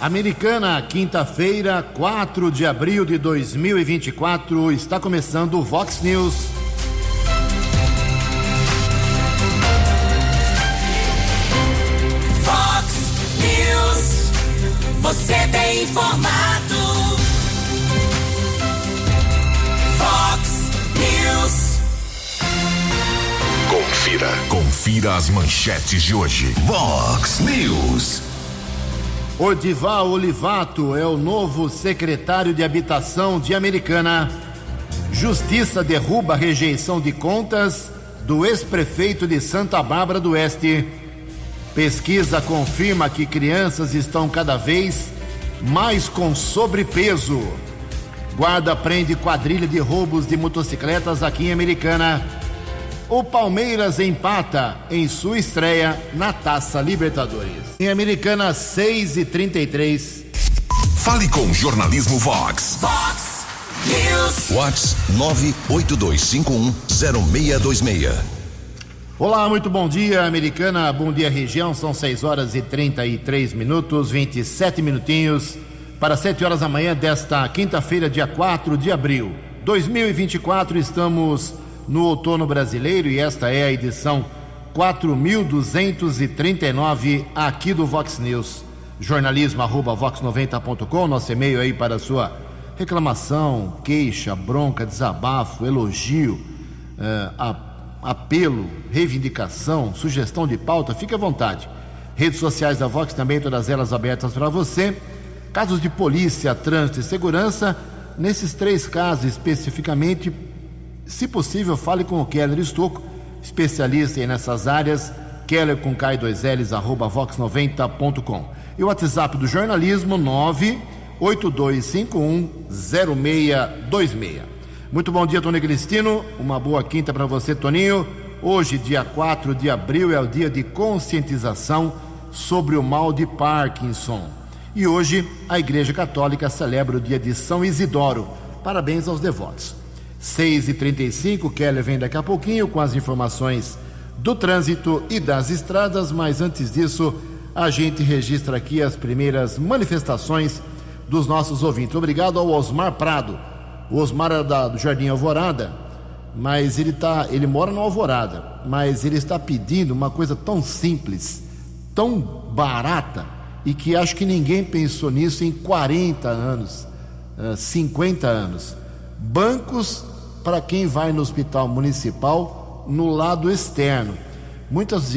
Americana, quinta-feira, 4 de abril de 2024, está começando o Vox News. Vox News, você bem informado. Vox News. Confira as manchetes de hoje. Vox News. Odival Olivato é o novo secretário de Habitação de Americana. Justiça derruba a rejeição de contas do ex-prefeito de Santa Bárbara do Oeste. Pesquisa confirma que crianças estão cada vez mais com sobrepeso. Guarda prende quadrilha de roubos de motocicletas aqui em Americana. O Palmeiras empata em sua estreia na Taça Libertadores. Em Americana, 6h33. Fale com o Jornalismo Vox. Vox News. Vox 982510626. Olá, muito bom dia, Americana. Bom dia, região. São 6h33, 27 minutinhos para 7 horas da manhã desta quinta-feira, dia 4 de abril 2024. Estamos no outono brasileiro e esta é a edição 4.239 aqui do Vox News. Jornalismo@vox90.com, nosso e-mail aí para a sua reclamação, queixa, bronca, desabafo, elogio, apelo, reivindicação, sugestão de pauta, fique à vontade. Redes sociais da Vox também, todas elas abertas para você. Casos de polícia, trânsito e segurança, nesses 3 casos especificamente, se possível, fale com o Keller Estocco, especialista nessas áreas, Keller com K2Ls, @vox90.com. E o WhatsApp do jornalismo, 982510626. Muito bom dia, Tony Cristino. Uma boa quinta para você, Toninho. Hoje, dia 4 de abril, é o dia de conscientização sobre o mal de Parkinson. E hoje, a Igreja Católica celebra o dia de São Isidoro. Parabéns aos devotos. 6h35, Keller vem daqui a pouquinho com as informações do trânsito e das estradas, mas antes disso, a gente registra aqui as primeiras manifestações dos nossos ouvintes. Obrigado ao Osmar Prado. O Osmar é do Jardim Alvorada, mas ele mora no Alvorada, mas ele está pedindo uma coisa tão simples, tão barata, e que acho que ninguém pensou nisso em 40 anos, 50 anos. Bancos para quem vai no hospital municipal no lado externo. Muitas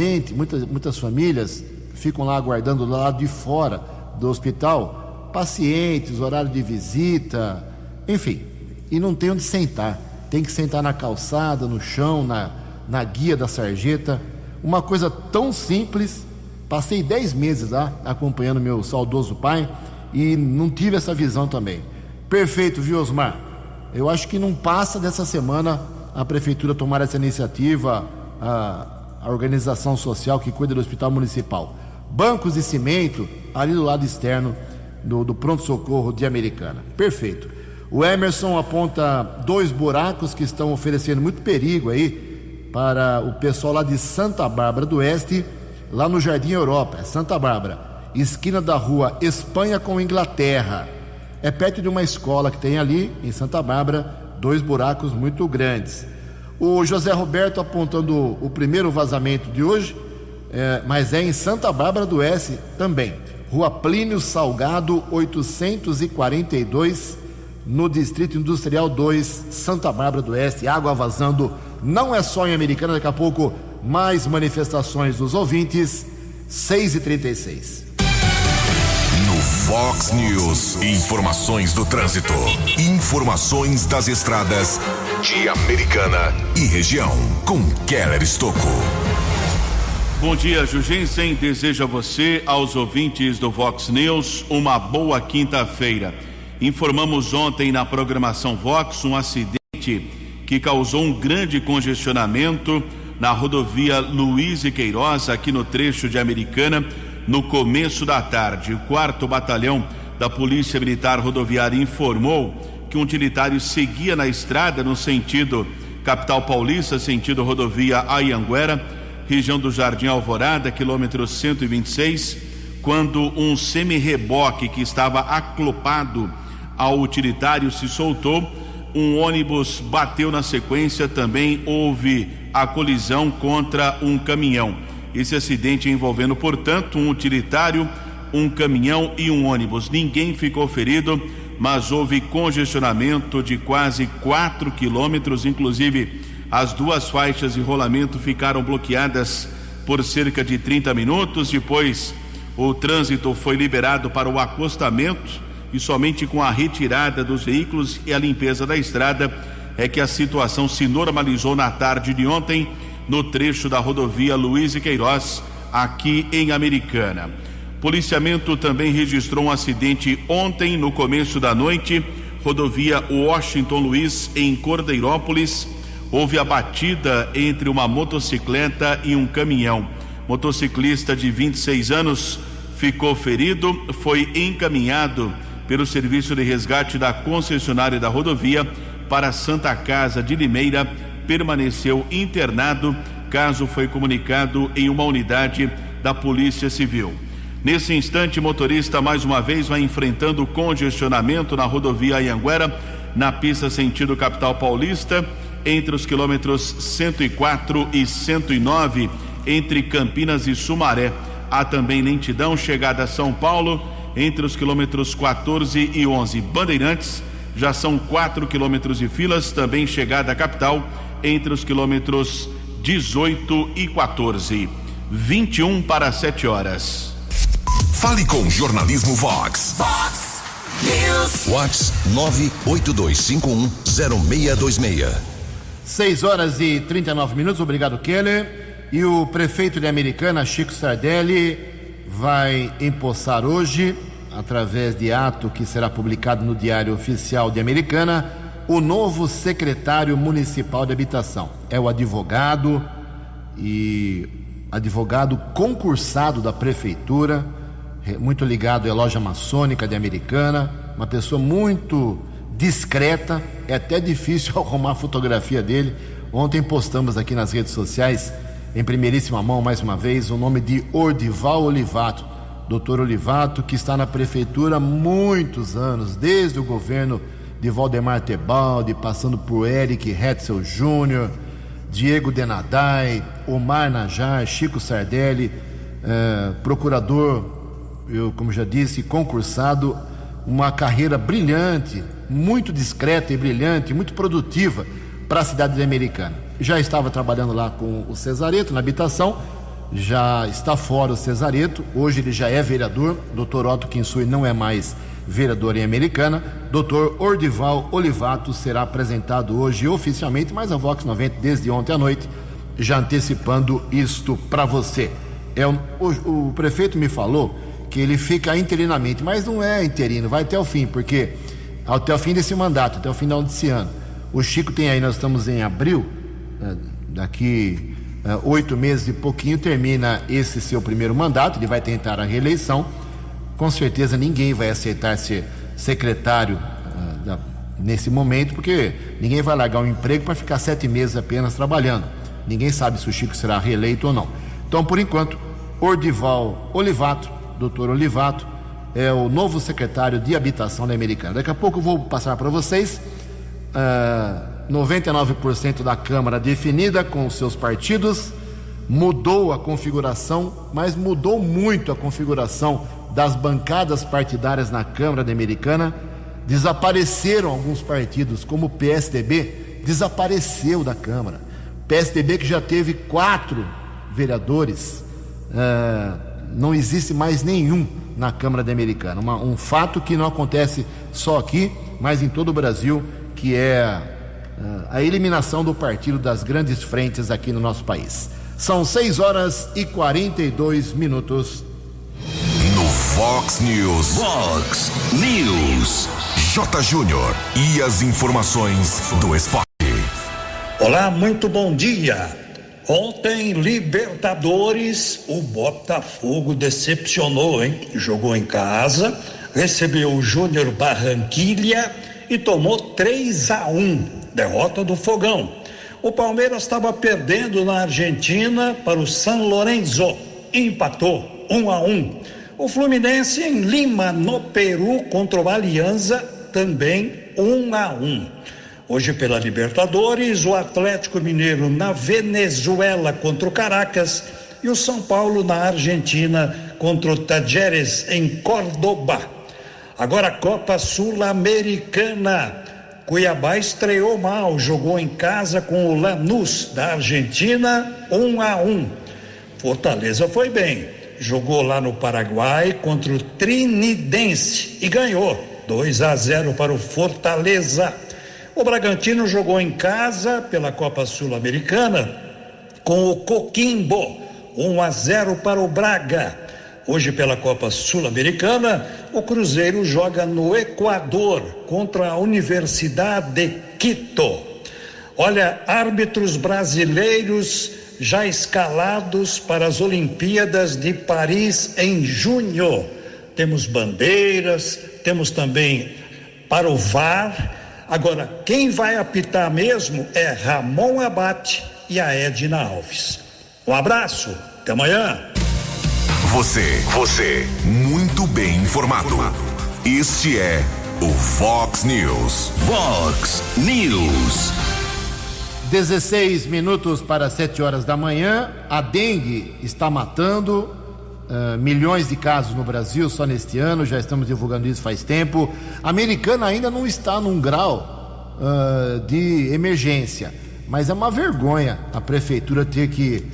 famílias ficam lá aguardando do lado de fora do hospital, pacientes, horário de visita, enfim, e não tem onde sentar. Tem que sentar na calçada, no chão, na guia da sarjeta. Uma coisa tão simples. Passei 10 meses lá acompanhando meu saudoso pai e não tive essa visão também. Perfeito, viu, Osmar? Eu acho que não passa dessa semana a prefeitura tomar essa iniciativa, a organização social que cuida do hospital municipal. Bancos de cimento ali do lado externo do pronto-socorro de Americana. Perfeito. O Emerson aponta 2 buracos que estão oferecendo muito perigo aí para o pessoal lá de Santa Bárbara do Oeste, lá no Jardim Europa, Santa Bárbara, esquina da rua Espanha com Inglaterra. É perto de uma escola que tem ali em Santa Bárbara, 2 buracos muito grandes. O José Roberto apontando o primeiro vazamento de hoje, mas é em Santa Bárbara do Oeste também. Rua Plínio Salgado, 842, no Distrito Industrial 2, Santa Bárbara do Oeste. Água vazando, não é só em Americana, daqui a pouco mais manifestações dos ouvintes. 6h36. No Vox News, informações do trânsito, informações das estradas de Americana e região, com Keller Estocco. Bom dia, Jugensen. Desejo a você, aos ouvintes do Vox News, uma boa quinta-feira. Informamos ontem na programação Vox um acidente que causou um grande congestionamento na rodovia Luiz e Queiroz, aqui no trecho de Americana, no começo da tarde. O 4º Batalhão da Polícia Militar Rodoviária informou que um utilitário seguia na estrada no sentido capital paulista, sentido rodovia Anhanguera, região do Jardim Alvorada, quilômetro 126, quando um semi-reboque que estava aclopado ao utilitário se soltou. Um ônibus bateu na sequência, também houve a colisão contra um caminhão. Esse acidente envolvendo, portanto, um utilitário, um caminhão e um ônibus. Ninguém ficou ferido, mas houve congestionamento de quase 4 quilômetros, inclusive as duas faixas de rolamento ficaram bloqueadas por cerca de 30 minutos. Depois o trânsito foi liberado para o acostamento e somente com a retirada dos veículos e a limpeza da estrada é que a situação se normalizou na tarde de ontem no trecho da rodovia Luiz e Queiroz, aqui em Americana. Policiamento também registrou um acidente ontem no começo da noite, rodovia Washington Luiz, em Cordeirópolis. Houve a batida entre uma motocicleta e um caminhão. Motociclista de 26 anos ficou ferido, foi encaminhado pelo serviço de resgate da concessionária da rodovia para a Santa Casa de Limeira, permaneceu internado. Caso foi comunicado em uma unidade da Polícia Civil. Nesse instante, motorista mais uma vez vai enfrentando congestionamento na rodovia Anhanguera, na pista sentido capital paulista, entre os quilômetros 104 e 109, entre Campinas e Sumaré. Há também lentidão chegada a São Paulo, entre os quilômetros 14 e 11. Bandeirantes, já são 4 quilômetros de filas, também chegada à capital, entre os quilômetros 18 e 14. 21 para 7 horas. Fale com Jornalismo Vox. Vox News. Vox 982510626. 6 horas e 39 minutos, obrigado, Keller. E o prefeito de Americana, Chico Sardelli, vai empossar hoje, através de ato que será publicado no Diário Oficial de Americana, o novo secretário municipal de habitação. É o advogado concursado da prefeitura, muito ligado à loja maçônica de Americana, uma pessoa muito discreta. É até difícil arrumar a fotografia dele. Ontem postamos aqui nas redes sociais, em primeiríssima mão, mais uma vez, o nome de Ordival Olivato. Doutor Olivato, que está na prefeitura há muitos anos, desde o governo de Valdemar Tebaldi, passando por Eric Hetzel Júnior, Diego Denadai, Omar Najar, Chico Sardelli, procurador, eu, como já disse, concursado, uma carreira brilhante, muito discreta e brilhante, muito produtiva para a cidade de Americana. Já estava trabalhando lá com o Cesareto na habitação, já está fora o Cesareto, hoje ele já é vereador. Dr. Otto Kinsui não é mais vereador em Americana. Dr. Ordival Olivato será apresentado hoje oficialmente, mas a Vox 90 desde ontem à noite, já antecipando isto para você. O prefeito me falou que ele fica interinamente, mas não é interino, vai até o fim, porque até o fim desse mandato, até o final desse ano. O Chico tem aí, nós estamos em abril, daqui 8 meses e pouquinho termina esse seu primeiro mandato, ele vai tentar a reeleição. Com certeza ninguém vai aceitar ser secretário nesse momento, porque ninguém vai largar um emprego para ficar 7 meses apenas trabalhando. Ninguém sabe se o Chico será reeleito ou não. Então, por enquanto, Ordival Olivato, doutor Olivato, é o novo secretário de habitação da Americana. Daqui a pouco eu vou passar para vocês 99% da Câmara definida com os seus partidos. Mudou a configuração, mas mudou muito a configuração das bancadas partidárias na Câmara de Americana. Desapareceram alguns partidos, como o PSDB, desapareceu da Câmara. PSDB, que já teve 4 vereadores, não existe mais nenhum na Câmara de Americana. Um fato que não acontece só aqui, mas em todo o Brasil, que é a eliminação do partido das grandes frentes aqui no nosso país. São 6 horas e 42 minutos. No Vox News. Vox News. J. Júnior e as informações do esporte. Olá, muito bom dia. Ontem, Libertadores, o Botafogo decepcionou, hein? Jogou em casa, recebeu o Júnior Barranquilla e tomou 3-1, derrota do Fogão. O Palmeiras estava perdendo na Argentina para o San Lorenzo, empatou 1-1. O Fluminense em Lima, no Peru, contra o Alianza, também 1-1. Hoje pela Libertadores, o Atlético Mineiro na Venezuela contra o Caracas e o São Paulo na Argentina contra o Tajeres em Córdoba. Agora a Copa Sul-Americana. Cuiabá estreou mal, jogou em casa com o Lanús da Argentina, 1-1. Fortaleza foi bem, jogou lá no Paraguai contra o Trinidense e ganhou 2-0 para o Fortaleza. O Bragantino jogou em casa pela Copa Sul-Americana com o Coquimbo, 1-0 para o Braga. Hoje pela Copa Sul-Americana, o Cruzeiro joga no Equador contra a Universidade de Quito. Olha, árbitros brasileiros já escalados para as Olimpíadas de Paris em junho. Temos bandeiras, temos também para o VAR. Agora, quem vai apitar mesmo é Ramon Abate e a Edna Alves. Um abraço, até amanhã. Você, muito bem informado. Este é o Fox News. Fox News. 16 minutos para 7 horas da manhã. A dengue está matando milhões de casos no Brasil só neste ano. Já estamos divulgando isso faz tempo. A Americana ainda não está num grau de emergência, mas é uma vergonha a prefeitura ter que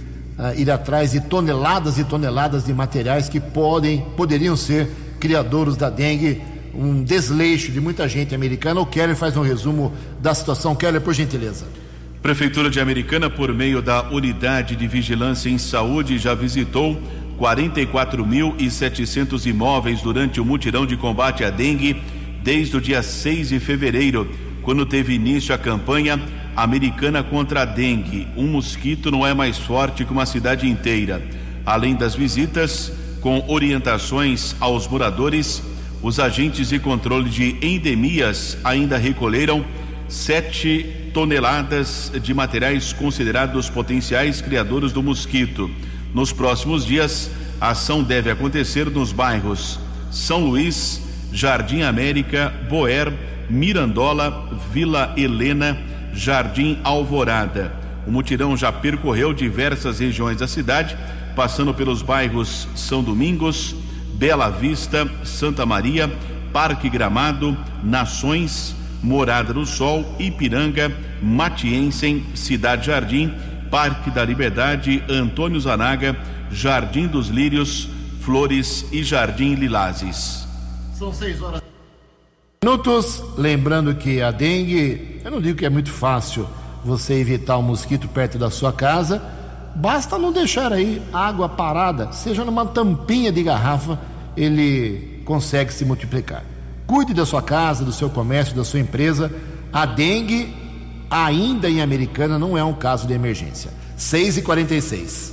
ir atrás de toneladas e toneladas de materiais que poderiam ser criadouros da dengue. Um desleixo de muita gente americana. O Keller faz um resumo da situação. Keller, por gentileza. Prefeitura de Americana, por meio da Unidade de Vigilância em Saúde, já visitou 44.700 imóveis durante o mutirão de combate à dengue desde o dia 6 de fevereiro, quando teve início a campanha Americana contra a dengue. Um mosquito não é mais forte que uma cidade inteira. Além das visitas, com orientações aos moradores, os agentes de controle de endemias ainda recolheram 7 toneladas de materiais considerados potenciais criadores do mosquito. Nos próximos dias, a ação deve acontecer nos bairros São Luís, Jardim América, Boer, Mirandola, Vila Helena, Jardim Alvorada. O mutirão já percorreu diversas regiões da cidade, passando pelos bairros São Domingos, Bela Vista, Santa Maria, Parque Gramado, Nações, Morada do Sol, Ipiranga, Matiense, Cidade Jardim, Parque da Liberdade, Antônio Zanaga, Jardim dos Lírios, Flores e Jardim Lilazes. São 6 horas minutos. Lembrando que a dengue, eu não digo que é muito fácil você evitar um mosquito perto da sua casa, basta não deixar aí água parada, seja numa tampinha de garrafa, ele consegue se multiplicar. Cuide da sua casa, do seu comércio, da sua empresa. A dengue, ainda em Americana, não é um caso de emergência. 6h46.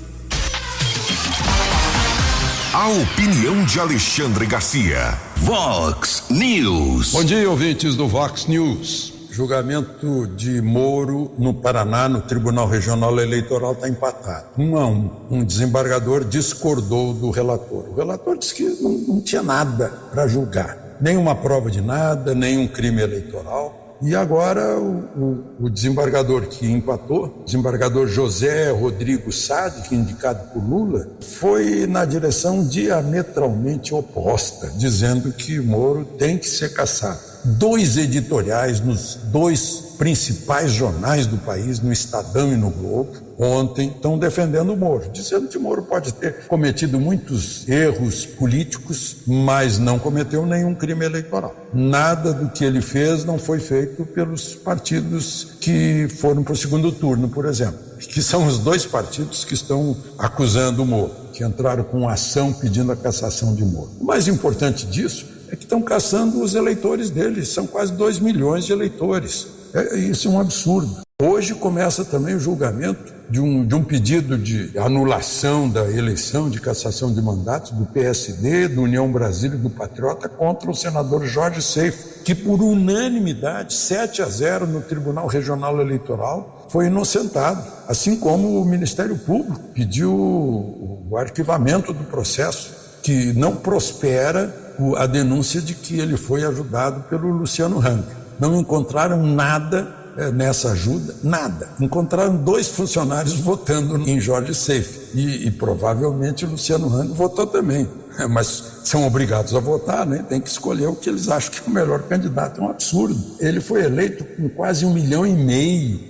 A opinião de Alexandre Garcia. Vox News. Bom dia, ouvintes do Vox News. Julgamento de Moro no Paraná, no Tribunal Regional Eleitoral, está empatado. 1-1. Um desembargador discordou do relator. O relator disse que não tinha nada para julgar. Nenhuma prova de nada, nenhum crime eleitoral. E agora o desembargador que empatou, o desembargador José Rodrigo Sade, que é indicado por Lula, foi na direção diametralmente oposta, dizendo que Moro tem que ser cassado. 2 editoriais nos 2 principais jornais do país, no Estadão e no Globo, ontem estão defendendo o Moro, dizendo que o Moro pode ter cometido muitos erros políticos, mas não cometeu nenhum crime eleitoral. Nada do que ele fez não foi feito pelos partidos que foram para o segundo turno, por exemplo, que são os 2 partidos que estão acusando o Moro, que entraram com ação pedindo a cassação de Moro. O mais importante disso é que estão caçando os eleitores deles, são quase 2 milhões de eleitores. Isso é um absurdo. Hoje começa também o julgamento de um pedido de anulação da eleição, de cassação de mandatos do PSD, do União Brasil e do Patriota contra o senador Jorge Seif, que por unanimidade, 7-0 no Tribunal Regional Eleitoral, foi inocentado, assim como o Ministério Público pediu o arquivamento do processo, que não prospera a denúncia de que ele foi ajudado pelo Luciano Hang. Não encontraram nada nessa ajuda, nada. Encontraram 2 funcionários votando em Jorge Seife e provavelmente o Luciano Hang votou também, mas são obrigados a votar, né? Tem que escolher o que eles acham que é o melhor candidato. É um absurdo. Ele foi eleito com quase 1,5 milhão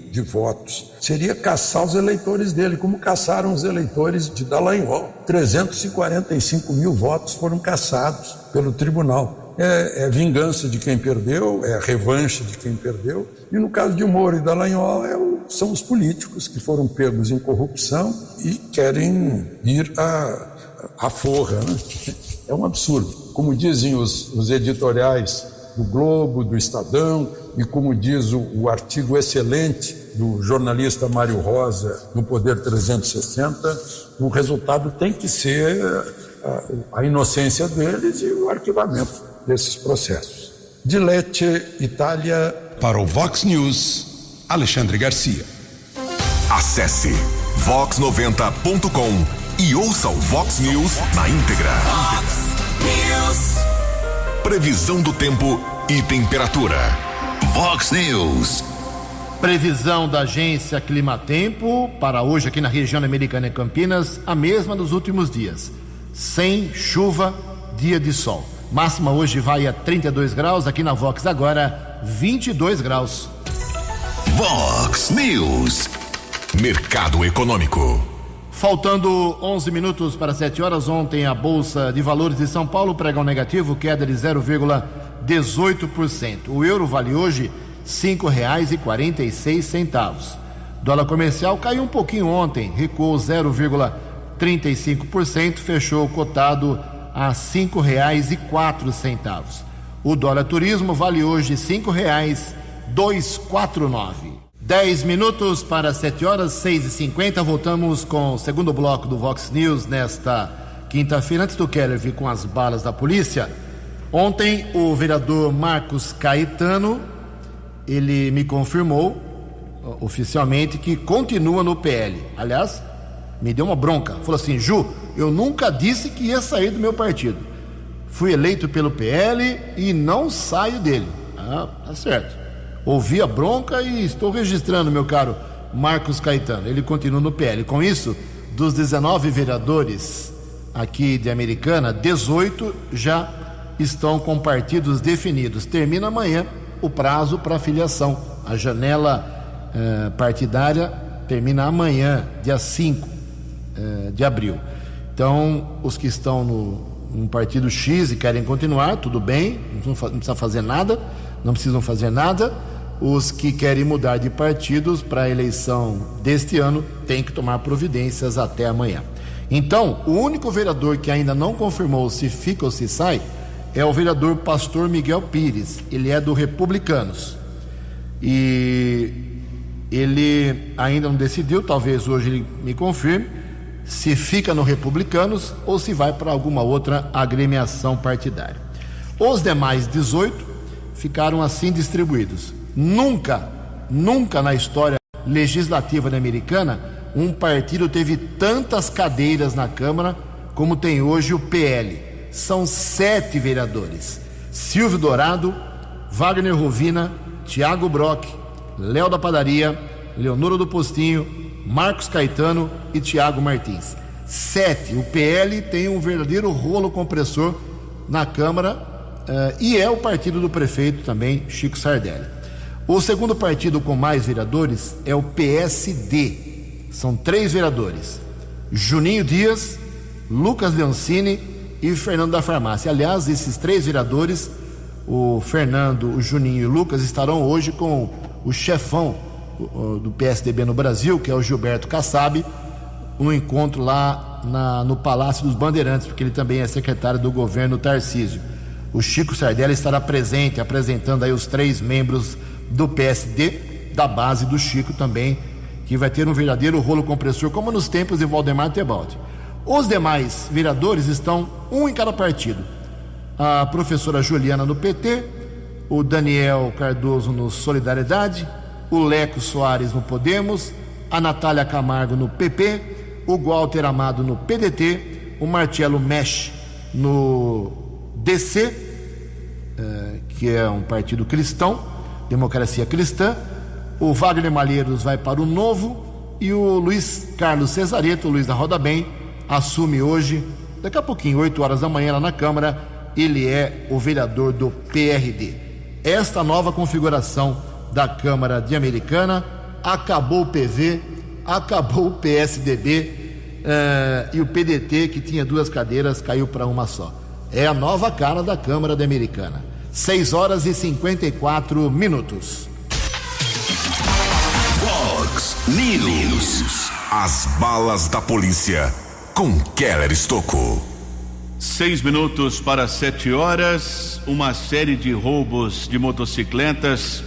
de votos. Seria caçar os eleitores dele, como caçaram os eleitores de Dallagnol. 345 mil votos foram caçados pelo tribunal. É vingança de quem perdeu, é revanche de quem perdeu. E no caso de Moro e Dallagnol, são os políticos que foram pegos em corrupção e querem ir à forra, né? É um absurdo. Como dizem os editoriais do Globo, do Estadão, e como diz o artigo excelente do jornalista Mário Rosa no Poder 360, o resultado tem que ser a inocência deles e o arquivamento desses processos. Dilete, Itália. Para o Vox News, Alexandre Garcia. Acesse vox90.com e ouça o Vox News na íntegra. Previsão do tempo e temperatura. Vox News. Previsão da agência Climatempo para hoje aqui na região Americana e Campinas, a mesma dos últimos dias. Sem chuva, dia de sol. Máxima hoje vai a 32 graus, aqui na Vox agora 22 graus. Vox News. Mercado Econômico. Faltando 11 minutos para 7 horas, ontem a Bolsa de Valores de São Paulo pregão negativo, queda de 0,18%. O euro vale hoje R$ 5,46. Dólar comercial caiu um pouquinho ontem, recuou 0,35%, fechou cotado a R$ 5,04. O dólar turismo vale hoje R$ 5,249. 10 minutos para 7 horas, 6h50, voltamos com o segundo bloco do Vox News nesta quinta-feira. Antes do Keller vir com as balas da polícia, ontem o vereador Marcos Caetano, ele me confirmou oficialmente que continua no PL. Aliás, me deu uma bronca, falou assim: Ju, eu nunca disse que ia sair do meu partido, fui eleito pelo PL e não saio dele. Tá certo. Ouvi a bronca e estou registrando, meu caro Marcos Caetano. Ele continua no PL. Com isso, dos 19 vereadores aqui de Americana, 18 já estão com partidos definidos. Termina amanhã o prazo para filiação. A janela partidária termina amanhã, dia 5 de abril. Então, os que estão no partido X e querem continuar, tudo bem, não precisa fazer nada, não precisam fazer nada. Os que querem mudar de partidos para a eleição deste ano têm que tomar providências até amanhã. Então, o único vereador que ainda não confirmou se fica ou se sai é o vereador Pastor Miguel Pires. Ele é do Republicanos e ele ainda não decidiu, talvez hoje ele me confirme, se fica no Republicanos ou se vai para alguma outra agremiação partidária. Os demais 18 ficaram assim distribuídos. Nunca na história legislativa americana um partido teve tantas cadeiras na Câmara como tem hoje o PL. São 7 vereadores: Silvio Dourado, Wagner Rovina, Tiago Brock, Léo da Padaria, Leonora do Postinho, Marcos Caetano e Tiago Martins. 7. O PL tem um verdadeiro rolo compressor na Câmara e é o partido do prefeito também, Chico Sardelli. O segundo partido com mais vereadores é o PSD. São 3 vereadores: Juninho Dias, Lucas Leoncini e Fernando da Farmácia. Aliás, esses 3 vereadores, o Fernando, o Juninho e o Lucas, estarão hoje com o chefão do PSDB no Brasil, que é o Gilberto Kassab, um encontro lá no Palácio dos Bandeirantes, porque ele também é secretário do governo Tarcísio. O Chico Sardelli estará presente, apresentando aí os 3 membros do PSD, da base do Chico também, que vai ter um verdadeiro rolo compressor, como nos tempos de Valdemar Tebaldi. Os demais vereadores estão um em cada partido: a professora Juliana no PT, o Daniel Cardoso no Solidariedade, o Leco Soares no Podemos, a Natália Camargo no PP, o Walter Amado no PDT, o Marcelo Mesh no DC, que é um partido cristão, Democracia Cristã. O Wagner Malheiros vai para o Novo e o Luiz Carlos Cesareto, o Luiz da Roda Bem, assume hoje, daqui a pouquinho, 8 horas da manhã lá na Câmara. Ele é o vereador do PRD. Esta nova configuração da Câmara de Americana. Acabou o PV, acabou o PSDB, e o PDT, que tinha 2 cadeiras, caiu para uma só. É a nova cara da Câmara de Americana. 6 horas e 54 minutos. Vox News. As balas da polícia com Keller Estocco. 6 minutos para 7 horas. Uma série de roubos de motocicletas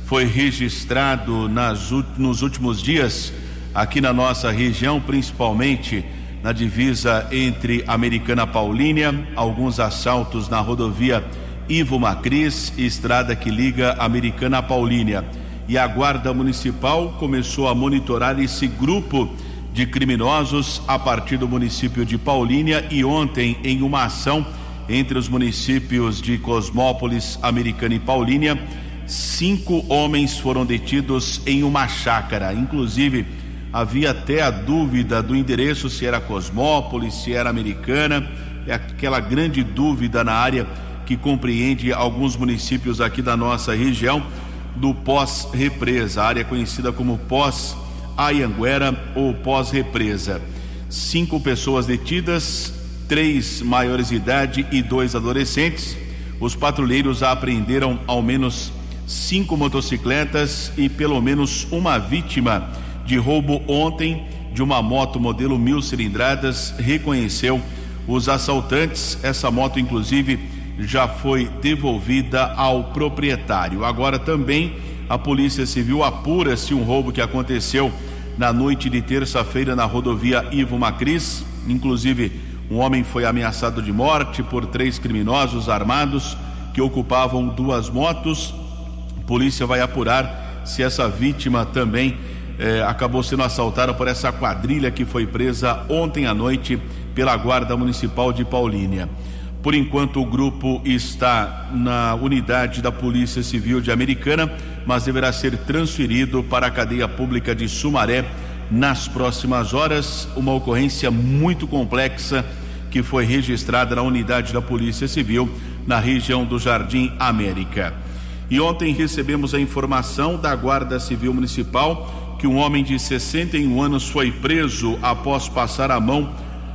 foi registrado nos últimos dias aqui na nossa região, principalmente na divisa entre Americana e Paulínia. Alguns assaltos na rodovia Ivo Macris, estrada que liga Americana a Paulínia. E a Guarda Municipal começou a monitorar esse grupo de criminosos a partir do município de Paulínia, e ontem, em uma ação entre os municípios de Cosmópolis, Americana e Paulínia, 5 homens foram detidos em uma chácara. Inclusive, havia até a dúvida do endereço, se era Cosmópolis, se era Americana. É aquela grande dúvida na área que compreende alguns municípios aqui da nossa região, do pós-represa, a área conhecida como pós-Anhanguera ou pós-represa. 5 pessoas detidas, 3 maiores de idade e 2 adolescentes. Os patrulheiros apreenderam ao menos 5 motocicletas e pelo menos uma vítima de roubo ontem de uma moto modelo 1000 cilindradas. Reconheceu os assaltantes. Essa moto, inclusive, já foi devolvida ao proprietário. Agora também a Polícia Civil apura-se um roubo que aconteceu na noite de terça-feira na rodovia Ivo Macris. Inclusive, um homem foi ameaçado de morte por 3 criminosos armados que ocupavam 2 motos. A polícia vai apurar se essa vítima também acabou sendo assaltada por essa quadrilha que foi presa ontem à noite pela Guarda Municipal de Paulínia. Por enquanto, o grupo está na unidade da Polícia Civil de Americana, mas deverá ser transferido para a cadeia pública de Sumaré nas próximas horas. Uma ocorrência muito complexa que foi registrada na unidade da Polícia Civil na região do Jardim América. E ontem recebemos a informação da Guarda Civil Municipal que um homem de 61 anos foi preso após passar a mão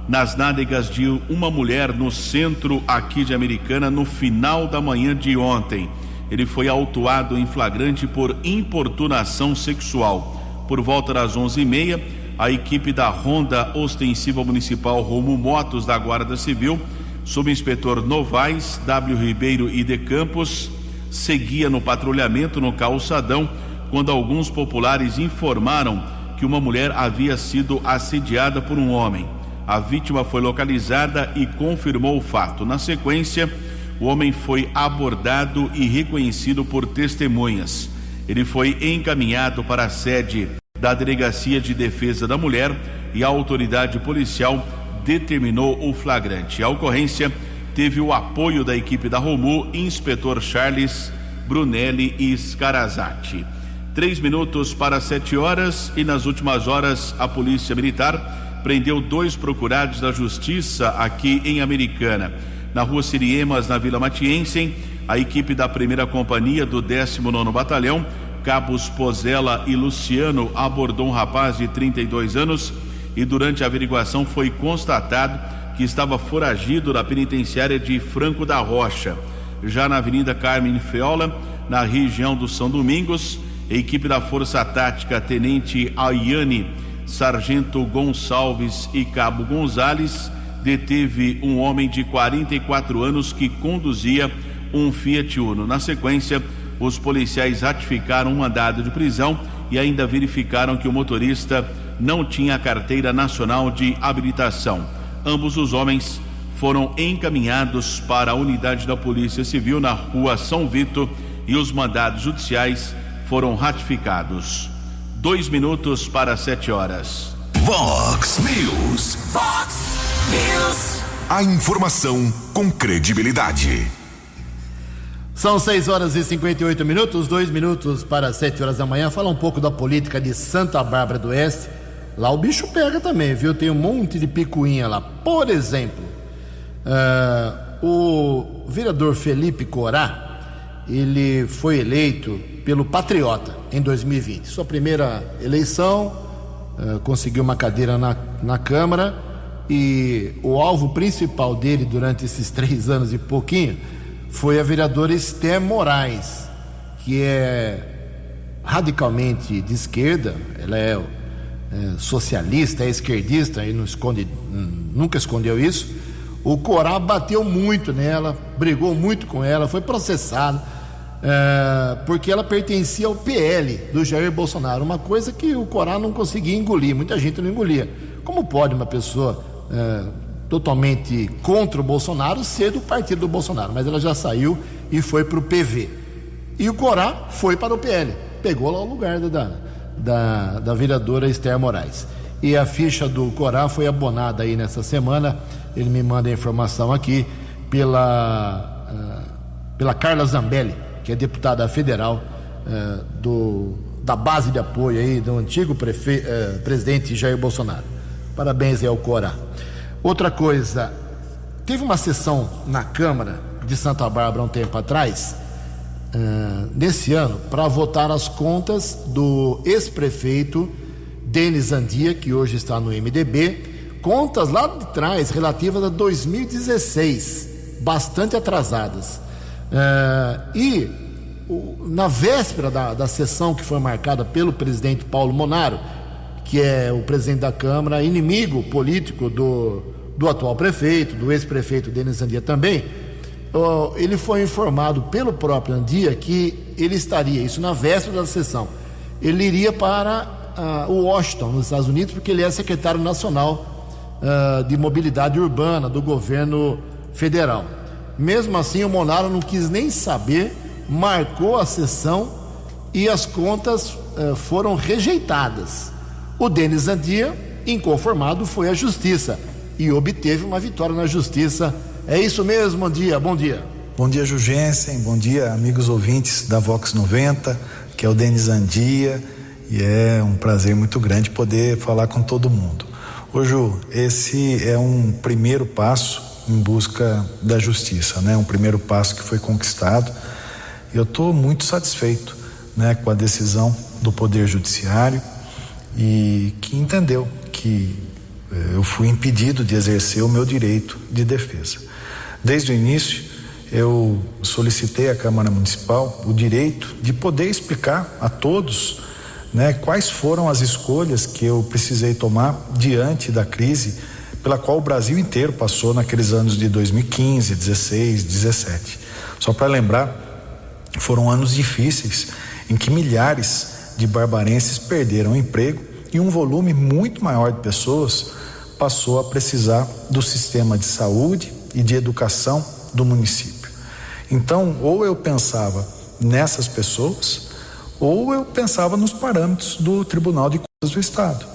nas nádegas de uma mulher no centro aqui de Americana no final da manhã de ontem. Ele foi autuado em flagrante por importunação sexual. Por volta das 11h30, a equipe da Ronda Ostensiva Municipal Rumo Motos da Guarda Civil, subinspetor Novaes, W. Ribeiro e de Campos, seguia no patrulhamento no calçadão quando alguns populares informaram que uma mulher havia sido assediada por um homem. A vítima foi localizada e confirmou o fato. Na sequência, o homem foi abordado e reconhecido por testemunhas. Ele foi encaminhado para a sede da Delegacia de Defesa da Mulher e a autoridade policial determinou o flagrante. A ocorrência teve o apoio da equipe da Romu, inspetor Charles, Brunelli e Scarazati. 3 minutos para 7 horas, e nas últimas horas a Polícia Militar prendeu 2 procurados da Justiça aqui em Americana. Na Rua Siriemas, na Vila Matiense, a equipe da 1ª Companhia do 19º Batalhão, Cabos Pozella e Luciano, abordou um rapaz de 32 anos e durante a averiguação foi constatado que estava foragido da penitenciária de Franco da Rocha. Já na Avenida Carmen Feola, na região do São Domingos, a equipe da Força Tática Tenente Ayane, Sargento Gonçalves e Cabo Gonzales deteve um homem de 44 anos que conduzia um Fiat Uno. Na sequência, os policiais ratificaram um mandado de prisão e ainda verificaram que o motorista não tinha a carteira nacional de habilitação. Ambos os homens foram encaminhados para a unidade da Polícia Civil na Rua São Vito e os mandados judiciais foram ratificados. 2 minutos para 7 horas. Vox News. Vox News. A informação com credibilidade. São 6h58, 2 minutos para 7 horas da manhã. Fala um pouco da política de Santa Bárbara do Oeste. Lá o bicho pega também, viu? Tem um monte de picuinha lá. Por exemplo, o vereador Felipe Corá, ele foi eleito pelo Patriota em 2020. Sua primeira eleição, conseguiu uma cadeira na Câmara, e o alvo principal dele durante esses 3 anos e pouquinho foi a vereadora Esther Moraes, que é radicalmente de esquerda. Ela é socialista, é esquerdista, e nunca escondeu isso. O Corá bateu muito nela, brigou muito com ela, foi processado, porque ela pertencia ao PL do Jair Bolsonaro, uma coisa que o Corá não conseguia engolir, muita gente não engolia. Como pode uma pessoa totalmente contra o Bolsonaro ser do partido do Bolsonaro? Mas ela já saiu e foi para o PV. E o Corá foi para o PL, pegou lá o lugar da vereadora Esther Moraes. E a ficha do Corá foi abonada aí nessa semana. Ele me manda a informação aqui pela Carla Zambelli, que é deputada federal da base de apoio aí do antigo presidente Jair Bolsonaro. Parabéns aí ao Corá. Outra coisa, teve uma sessão na Câmara de Santa Bárbara um tempo atrás, nesse ano, para votar as contas do ex-prefeito Denis Andia, que hoje está no MDB, contas lá de trás, relativas a 2016, bastante atrasadas. Na véspera da sessão que foi marcada pelo presidente Paulo Monaro, que é o presidente da Câmara, inimigo político do atual prefeito, do ex-prefeito Denis Andia também, ele foi informado pelo próprio Andia que ele estaria, isso na véspera da sessão, ele iria para o Washington, nos Estados Unidos, porque ele é secretário nacional de mobilidade urbana do governo federal. Mesmo assim, o Monaro não quis nem saber, marcou a sessão e as contas foram rejeitadas. O Denis Andia, inconformado, foi à justiça e obteve uma vitória na justiça. É isso mesmo, Andia? Bom dia. Bom dia, Jugensen. Bom dia, amigos ouvintes da Vox 90, que é o Denis Andia, e é um prazer muito grande poder falar com todo mundo. Ô Ju, esse é um primeiro passo em busca da justiça, né? Um primeiro passo que foi conquistado. Eu estou muito satisfeito, né, com a decisão do Poder Judiciário, e que entendeu que eu fui impedido de exercer o meu direito de defesa. Desde o início, eu solicitei à Câmara Municipal o direito de poder explicar a todos, né, quais foram as escolhas que eu precisei tomar diante da crise pela qual o Brasil inteiro passou naqueles anos de 2015, 16, 17. Só para lembrar, foram anos difíceis em que milhares de barbarenses perderam o emprego e um volume muito maior de pessoas passou a precisar do sistema de saúde e de educação do município. Então, ou eu pensava nessas pessoas, ou eu pensava nos parâmetros do Tribunal de Contas do Estado.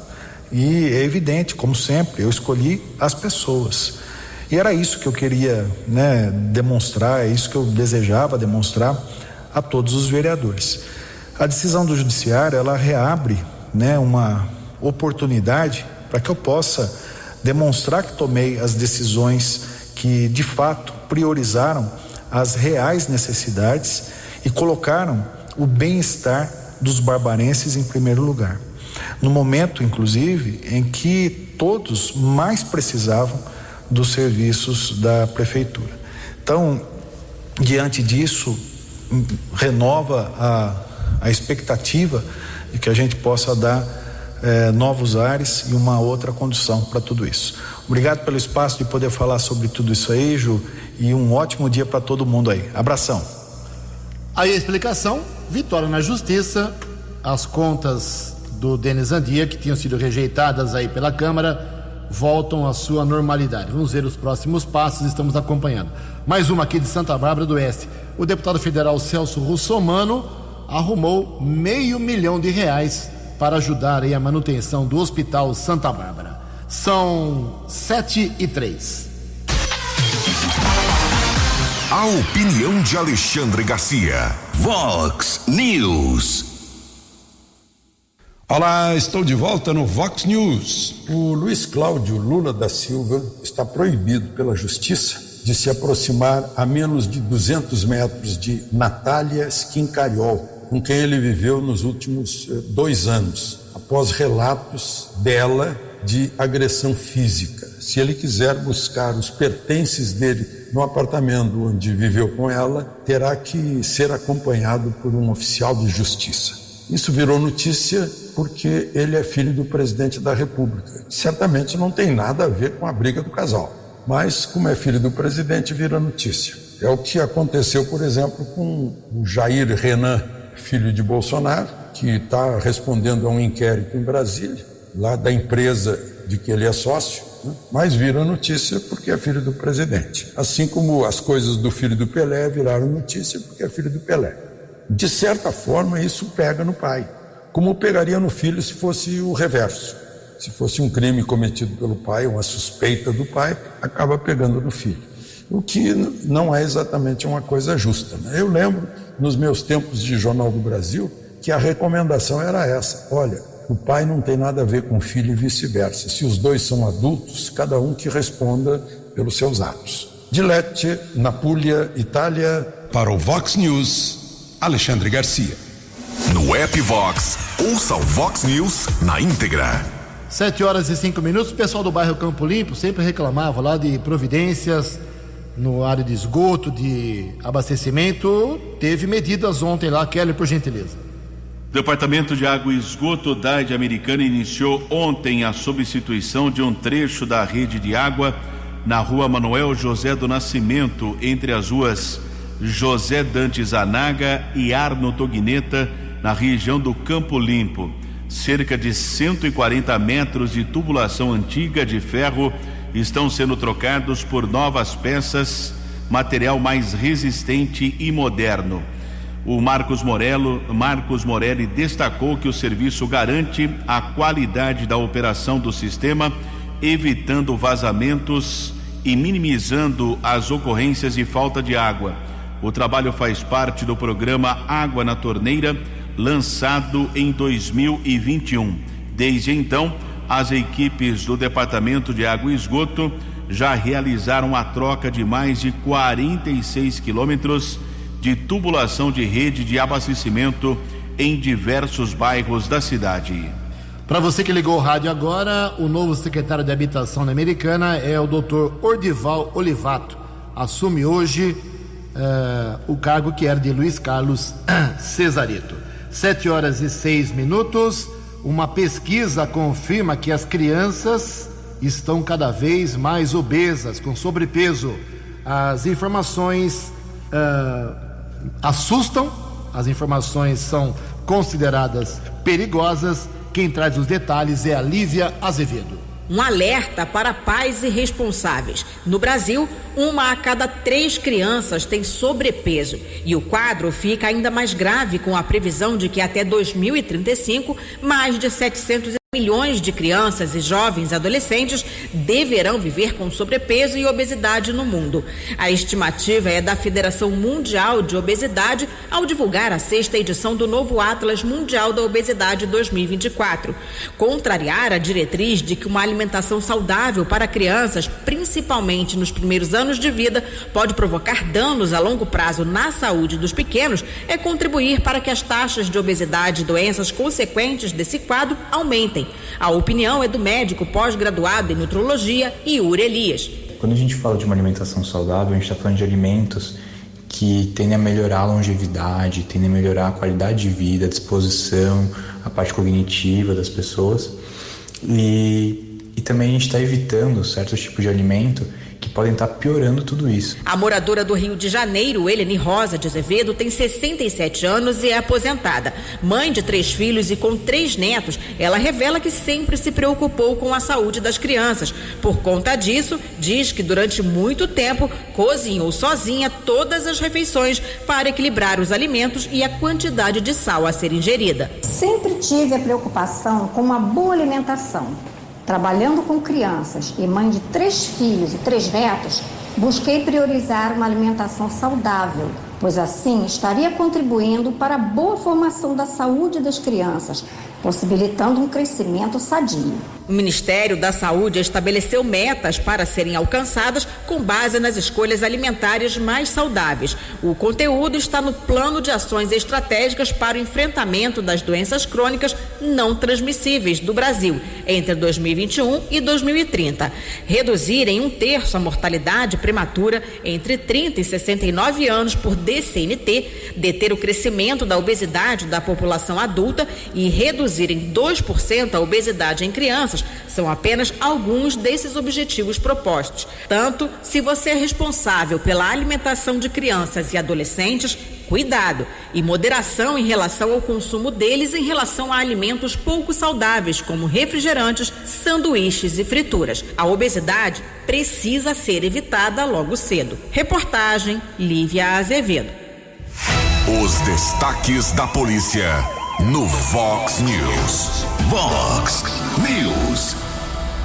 E é evidente, como sempre, eu escolhi as pessoas. E era isso que eu queria, né, demonstrar, é isso que eu desejava demonstrar a todos os vereadores. A decisão do Judiciário, ela reabre, né, uma oportunidade para que eu possa demonstrar que tomei as decisões que, de fato, priorizaram as reais necessidades e colocaram o bem-estar dos barbarenses em primeiro lugar. No momento, inclusive, em que todos mais precisavam dos serviços da prefeitura. Então, diante disso, renova a expectativa de que a gente possa dar novos ares e uma outra condução para tudo isso. Obrigado pelo espaço de poder falar sobre tudo isso aí, Ju, e um ótimo dia para todo mundo aí. Abração. Aí a explicação, vitória na justiça, as contas do Denis Andia, que tinham sido rejeitadas aí pela Câmara, voltam à sua normalidade. Vamos ver os próximos passos, estamos acompanhando. Mais uma aqui de Santa Bárbara do Oeste. O deputado federal Celso Russomano arrumou R$500 mil para ajudar aí a manutenção do Hospital Santa Bárbara. São 7h03. A opinião de Alexandre Garcia. Vox News. Olá, estou de volta no Vox News. O Luiz Cláudio Lula da Silva está proibido pela Justiça de se aproximar a menos de 200 metros de Natália Schincariol, com quem ele viveu nos últimos 2 anos, após relatos dela de agressão física. Se ele quiser buscar os pertences dele no apartamento onde viveu com ela, terá que ser acompanhado por um oficial de justiça. Isso virou notícia porque ele é filho do presidente da República. Certamente não tem nada a ver com a briga do casal, mas como é filho do presidente, vira notícia. É o que aconteceu, por exemplo, com o Jair Renan, filho de Bolsonaro, que está respondendo a um inquérito em Brasília, lá da empresa de que ele é sócio, né? Mas vira notícia porque é filho do presidente. Assim como as coisas do filho do Pelé viraram notícia porque é filho do Pelé. De certa forma, isso pega no pai, como pegaria no filho se fosse o reverso. Se fosse um crime cometido pelo pai, uma suspeita do pai, acaba pegando no filho. O que não é exatamente uma coisa justa, né? Eu lembro, nos meus tempos de Jornal do Brasil, que a recomendação era essa: olha, o pai não tem nada a ver com o filho e vice-versa. Se os dois são adultos, cada um que responda pelos seus atos. De Lecce, na Puglia, Itália. Para o Vox News, Alexandre Garcia. No app Vox, ouça o Vox News na íntegra. 7h05. O pessoal do bairro Campo Limpo sempre reclamava lá de providências no área de esgoto, de abastecimento. Teve medidas ontem lá. Kelly, por gentileza. O Departamento de Água e Esgoto da Idade Americana iniciou ontem a substituição de um trecho da rede de água na rua Manuel José do Nascimento, entre as ruas José Dantes Anaga e Arno Togneta, na região do Campo Limpo. Cerca de 140 metros de tubulação antiga de ferro estão sendo trocados por novas peças, material mais resistente e moderno. O Marcos Morelli destacou que o serviço garante a qualidade da operação do sistema, evitando vazamentos e minimizando as ocorrências de falta de água. O trabalho faz parte do programa Água na Torneira, lançado em 2021. Desde então, as equipes do Departamento de Água e Esgoto já realizaram a troca de mais de 46 quilômetros de tubulação de rede de abastecimento em diversos bairros da cidade. Para você que ligou o rádio agora, o novo secretário de Habitação na Americana é o Dr. Ordival Olivato. Assume hoje o cargo que era de Luiz Carlos Cesarito. 7h06. Uma pesquisa confirma que as crianças estão cada vez mais obesas, com sobrepeso. As informações assustam, as informações são consideradas perigosas. Quem traz os detalhes é a Lívia Azevedo. Um alerta para pais irresponsáveis. No Brasil, 1 a cada 3 crianças tem sobrepeso. E o quadro fica ainda mais grave com a previsão de que até 2035, mais de 700 milhões de crianças e jovens adolescentes deverão viver com sobrepeso e obesidade no mundo. A estimativa é da Federação Mundial de Obesidade ao divulgar a 6ª edição do novo Atlas Mundial da Obesidade 2024. Contrariar a diretriz de que uma alimentação saudável para crianças, principalmente nos primeiros anos de vida, pode provocar danos a longo prazo na saúde dos pequenos, é contribuir para que as taxas de obesidade e doenças consequentes desse quadro aumentem. A opinião é do médico pós-graduado em nutrologia, Yuri Elias. Quando a gente fala de uma alimentação saudável, a gente está falando de alimentos que tendem a melhorar a longevidade, tendem a melhorar a qualidade de vida, a disposição, a parte cognitiva das pessoas. E também a gente está evitando certos tipos de alimento que podem estar piorando tudo isso. A moradora do Rio de Janeiro, Eleni Rosa de Azevedo, tem 67 anos e é aposentada. Mãe de 3 filhos e com 3 netos, ela revela que sempre se preocupou com a saúde das crianças. Por conta disso, diz que durante muito tempo cozinhou sozinha todas as refeições para equilibrar os alimentos e a quantidade de sal a ser ingerida. Sempre tive a preocupação com uma boa alimentação. Trabalhando com crianças e mãe de 3 filhos e 3 netos, busquei priorizar uma alimentação saudável, pois assim estaria contribuindo para a boa formação da saúde das crianças, possibilitando um crescimento sadio. O Ministério da Saúde estabeleceu metas para serem alcançadas com base nas escolhas alimentares mais saudáveis. O conteúdo está no Plano de Ações Estratégicas para o Enfrentamento das Doenças Crônicas Não Transmissíveis do Brasil, entre 2021 e 2030. Reduzir em 1/3 a mortalidade prematura entre 30 e 69 anos por DCNT, deter o crescimento da obesidade da população adulta e reduzir em 2% a obesidade em crianças são apenas alguns desses objetivos propostos. Tanto se você é responsável pela alimentação de crianças e adolescentes, cuidado e moderação em relação ao consumo deles em relação a alimentos pouco saudáveis, como refrigerantes, sanduíches e frituras. A obesidade precisa ser evitada logo cedo. Reportagem Lívia Azevedo. Os destaques da polícia no Vox News. Vox News.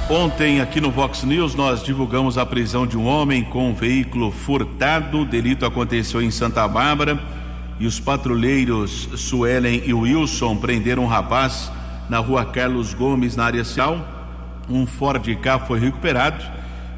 Ontem, aqui no Vox News, nós divulgamos a prisão de um homem com um veículo furtado. O delito aconteceu em Santa Bárbara e os patrulheiros Suelen e Wilson prenderam um rapaz na rua Carlos Gomes, na área central. Um Ford Ka foi recuperado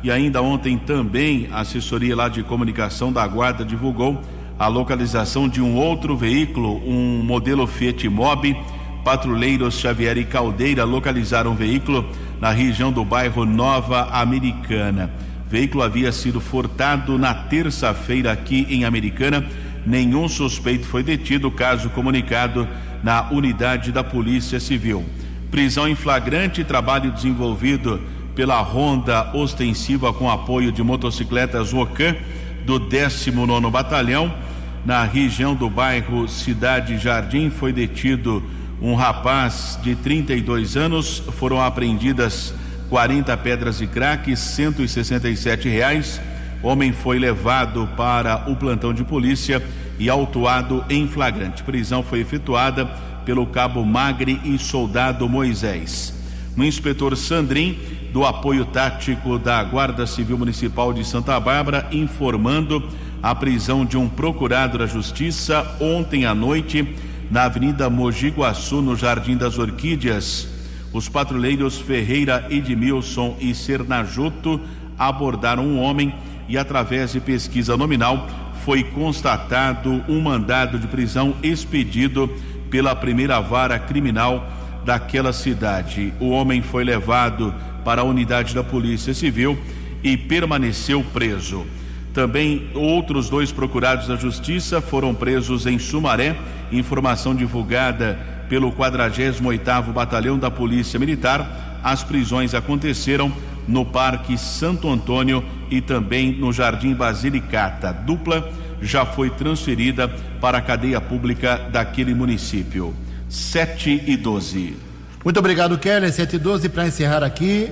e ainda ontem também a assessoria lá de comunicação da Guarda divulgou a localização de um outro veículo, um modelo Fiat Mobi. Patrulheiros Xavier e Caldeira localizaram o veículo na região do bairro Nova Americana. O veículo havia sido furtado na terça-feira aqui em Americana. Nenhum suspeito foi detido, caso comunicado na unidade da Polícia Civil. Prisão em flagrante, trabalho desenvolvido pela Ronda Ostensiva com apoio de motocicletas Rocan do 19º Batalhão. Na região do bairro Cidade Jardim foi detido um rapaz de 32 anos, foram apreendidas 40 pedras de crack, R$167. O homem foi levado para o plantão de polícia e autuado em flagrante. Prisão foi efetuada pelo cabo Magre e soldado Moisés. O inspetor Sandrin, do apoio tático da Guarda Civil Municipal de Santa Bárbara, informando a prisão de um procurado da Justiça ontem à noite na Avenida Mogi Guaçu, no Jardim das Orquídeas. Os patrulheiros Ferreira, Edmilson e Sernajuto abordaram um homem e, através de pesquisa nominal, foi constatado um mandado de prisão expedido pela primeira vara criminal daquela cidade. O homem foi levado para a unidade da Polícia Civil e permaneceu preso. Também outros 2 procurados da Justiça foram presos em Sumaré. Informação divulgada pelo 48º Batalhão da Polícia Militar. As prisões aconteceram no Parque Santo Antônio e também no Jardim Basilicata. A dupla já foi transferida para a cadeia pública daquele município. 7:12. Muito obrigado, Kelly. 7:12. Para encerrar aqui,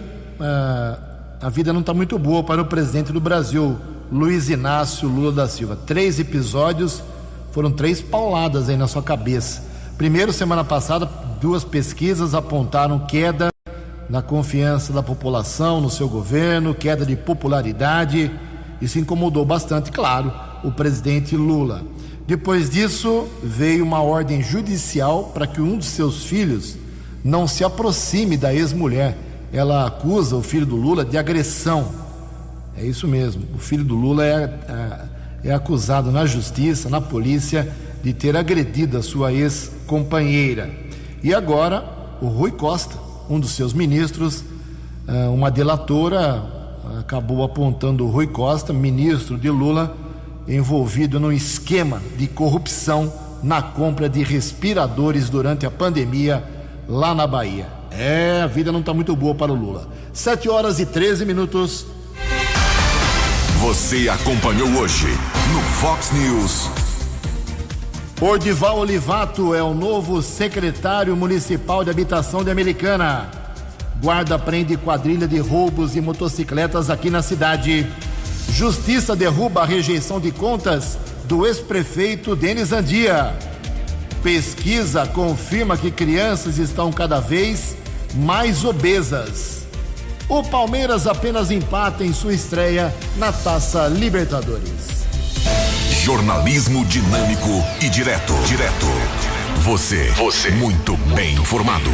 a vida não está muito boa para o presidente do Brasil, Luiz Inácio Lula da Silva. 3 episódios, foram 3 pauladas aí na sua cabeça. Primeiro, semana passada, 2 pesquisas apontaram queda na confiança da população no seu governo, queda de popularidade. Isso incomodou bastante, claro, o presidente Lula. Depois disso, veio uma ordem judicial para que um de seus filhos não se aproxime da ex-mulher. Ela acusa o filho do Lula de agressão. É isso mesmo, o filho do Lula é acusado na justiça, na polícia, de ter agredido a sua ex-companheira. E agora, o Rui Costa, um dos seus ministros, uma delatora acabou apontando o Rui Costa, ministro de Lula, envolvido num esquema de corrupção na compra de respiradores durante a pandemia lá na Bahia. A vida não está muito boa para o Lula. 7:13. Você acompanhou hoje no Fox News. Ordival Olivato é o novo secretário municipal de habitação de Americana. Guarda prende quadrilha de roubos de motocicletas aqui na cidade. Justiça derruba a rejeição de contas do ex-prefeito Denis Andia. Pesquisa confirma que crianças estão cada vez mais obesas. O Palmeiras apenas empata em sua estreia na Taça Libertadores. Jornalismo dinâmico e direto. Você muito bem informado.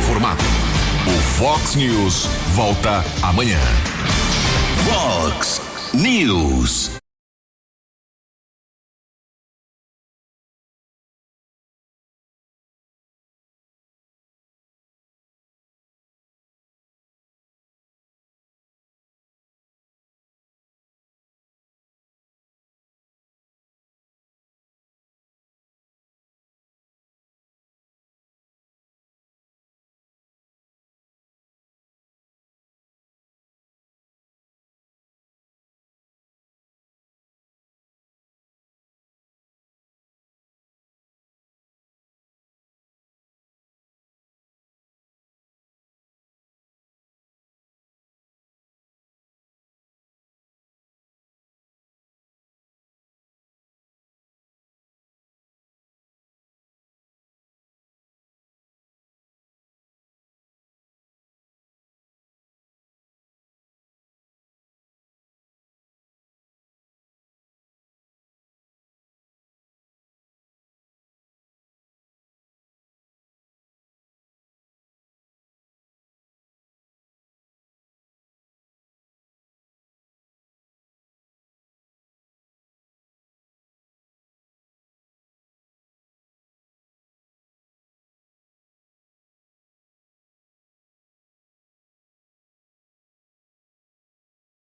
O Fox News volta amanhã. Fox News.